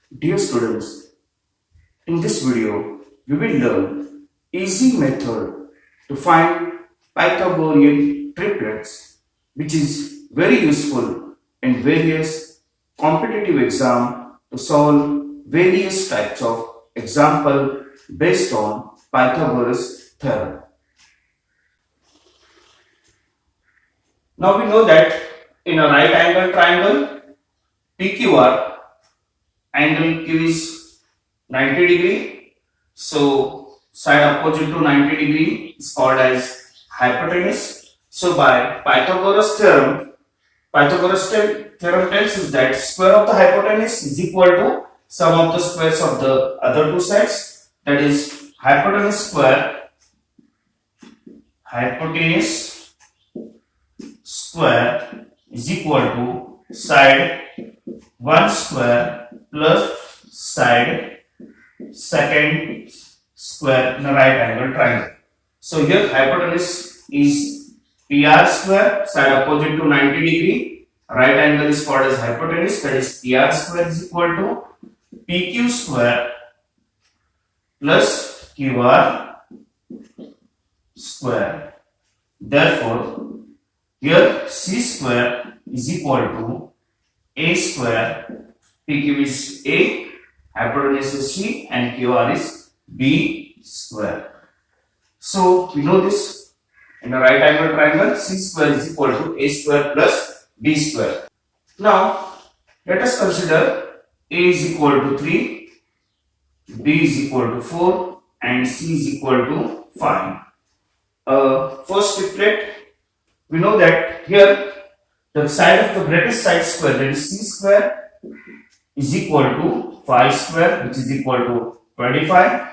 Dear students, in this video, we will learn easy method to find Pythagorean triplets, which is very useful in various competitive exam to solve various types of example based on Pythagoras theorem. Now we know that in a right angle triangle, PQR angle Q is 90 degree. So side opposite to 90 degree is called as hypotenuse. So by Pythagoras theorem tells us that square of the hypotenuse is equal to sum of the squares of the other two sides. That is hypotenuse square is equal to side 1 square plus side second square in a right angle triangle. So here hypotenuse is PR square, side opposite to 90 degree. Right angle is called as hypotenuse, that is PR square is equal to PQ square plus QR square. Therefore, here C square is equal to A square. PQ is A, hypotenuse is C, and QR is B square. So we know this in a right angle triangle, C square is equal to A square plus B square. Now let us consider A is equal to 3, B is equal to 4, and C is equal to 5. First triplet, we know that here the side of the greatest side square, that is C square, is equal to 5 square, which is equal to 25.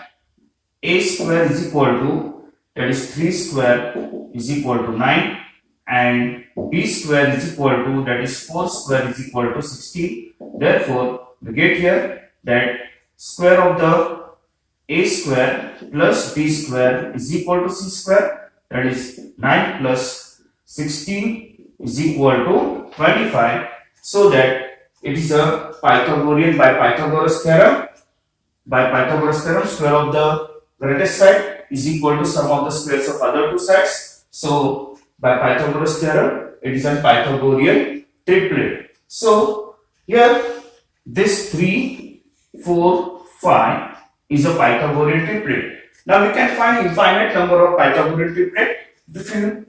A square is equal to, that is 3 square is equal to 9, and B square is equal to, that is 4 square is equal to 16. Therefore, we get here that square of the A square plus B square is equal to C square, that is 9 plus 16 is equal to 25, so that it is a Pythagorean by Pythagoras theorem. By Pythagoras theorem, square of the greatest side is equal to sum of the squares of other two sides. So by Pythagoras theorem, it is a Pythagorean triplet. So here this 3, 4, 5 is a Pythagorean triplet. Now we can find infinite number of Pythagorean triplet if you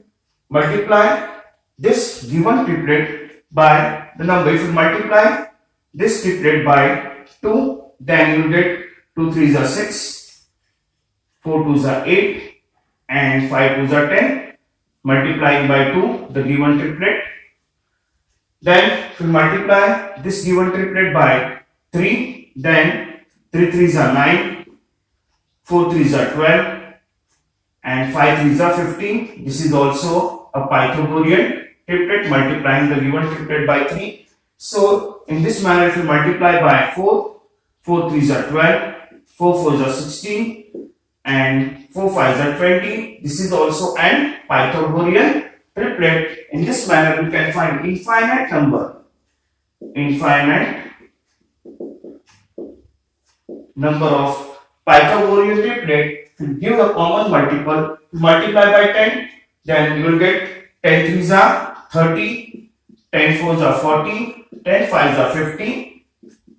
multiply this given triplet by the number. If you multiply this triplet by 2, then you get 2 3s are 6, 4 2s are 8, and 5 2s are 10. Multiplying by 2 the given triplet. Then if you multiply this given triplet by 3, then 3 3s are 9, 4 3s are 12, and 5 3s are 15. This is also a Pythagorean triplet, multiplying the given triplet by 3. So in this manner, if you multiply by 4, 4 3s are 12, 4 4s are 16, and 4 5s are 20. This is also an Pythagorean triplet. In this manner, we can find infinite number of Pythagorean triplet. If you give a common multiple, multiply by 10, then you will get 10 3s are 30, 10 4s are 40, 10 5s are 50,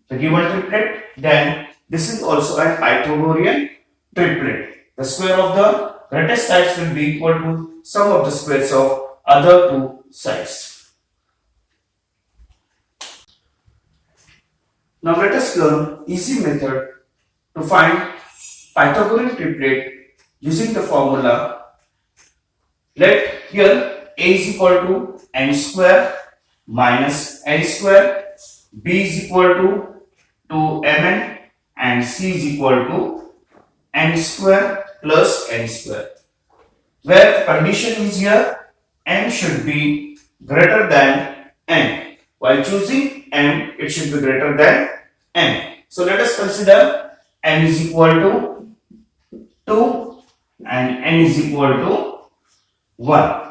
the given triplet. Then this is also a Pythagorean triplet. The square of the greatest sides will be equal to sum of the squares of other two sides. Now let us learn easy method to find Pythagorean triplet using the formula. Let here A is equal to n square minus n square, B is equal to 2mn, and C is equal to n square plus n square, where the condition is here n should be greater than n. While choosing m, it should be greater than n. So let us consider n is equal to 2 and n is equal to 1.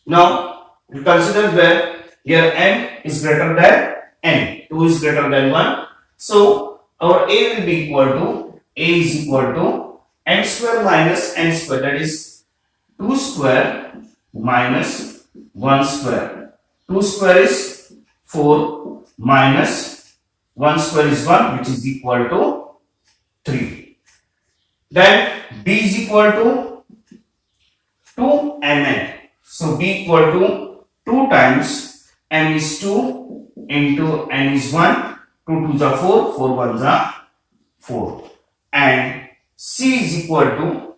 Now we consider where here n is greater than n, 2 is greater than 1. So our A will be equal to, A is equal to n square minus n square, that is 2 square minus 1 square. 2 square is 4 minus 1 square is 1, which is equal to 3. Then B is equal to 2 mn. So B equal to 2 times m is 2 into n is 1. 2 2s are 4, 4 1s are 4. And C is equal to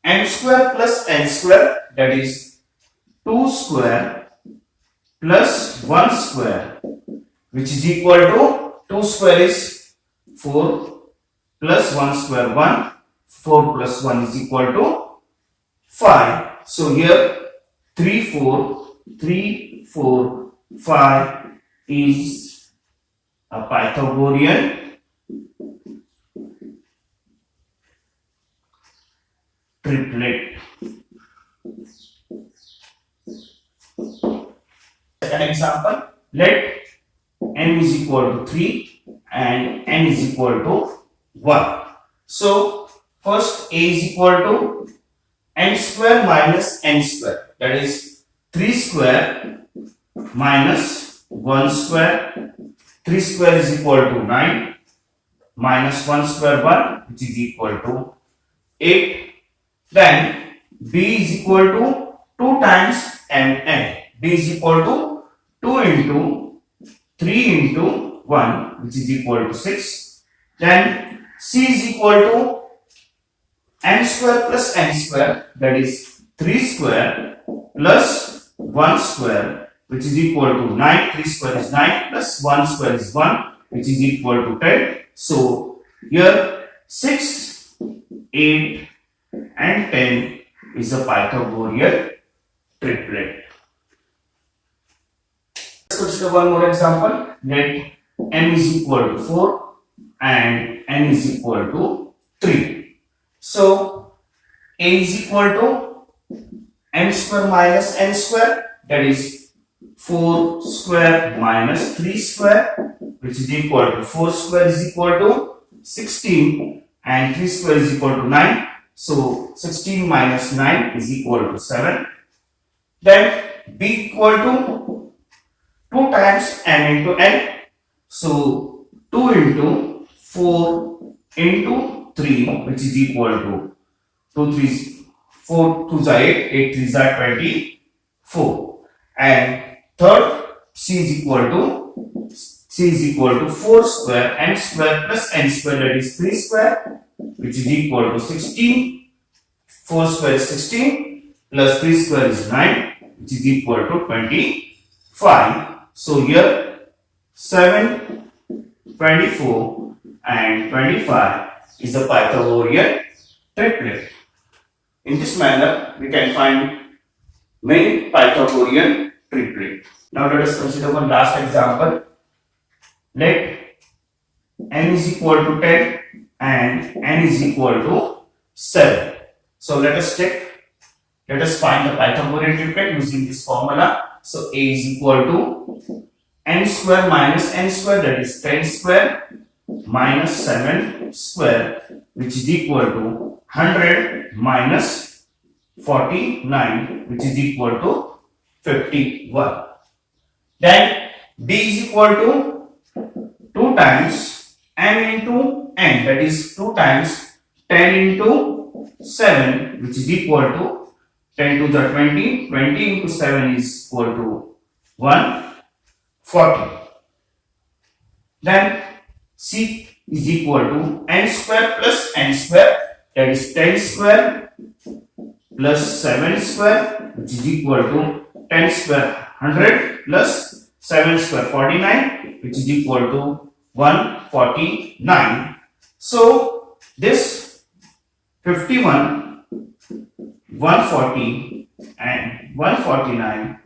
n square plus n square, that is 2 square plus 1 square, which is equal to 2 square is 4 plus 1 square 1. 4 plus 1 is equal to 5. So here 3 4 5 is a Pythagorean triplet. Second example, let n is equal to 3 and n is equal to 1. So first A is equal to n square minus n square, that is 3 square minus 1 square. 3 square is equal to 9 minus 1 square 1, which is equal to 8. Then B is equal to 2 times mn. B is equal to 2 into 3 into 1, which is equal to 6. Then C is equal to n square plus n square, that is 3 square plus 1 square, which is equal to 9. 3 square is 9 plus 1 square is 1, which is equal to 10. So here 6, 8 and 10 is a Pythagorean triplet. Let's consider one more example. Let n is equal to 4 and n is equal to 3. So A is equal to n square minus n square, that is 4 square minus 3 square, which is equal to 4 square is equal to 16 and 3 square is equal to 9. So 16 minus 9 is equal to 7. Then B equal to 2 times n into n. So 2 into 4 into 3, which is equal to 2 3s 4 2s are 8, 8 3s are 24. And third C is equal to 4 square n square plus n square, that is 3 square, which is equal to 16. 4 square is 16 plus 3 square is 9, which is equal to 25. So here 7, 24 and 25 is a Pythagorean triplet. In this manner, we can find many Pythagorean triplets. Now let us consider one last example. Let n is equal to 10 and n is equal to 7. So let us find the Pythagorean triplet using this formula. So A is equal to n square minus n square, that is 10 square minus 7 square, which is equal to 100 minus 49, which is equal to 51. Then B is equal to 2 times m into n, that is 2 times 10 into 7, which is equal to 10 to the 20, 20 into 7 is equal to 140. Then C is equal to n square plus n square, that is 10 square plus 7 square, which is equal to 10 square 100 plus 7 square 49, which is equal to 149. So this 51, 140 and 149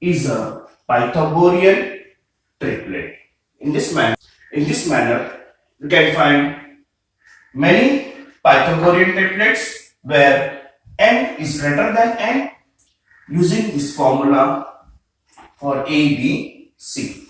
is a Pythagorean triplet. In this manner, you can find many Pythagorean triplets where n is greater than n using this formula for A, B, C.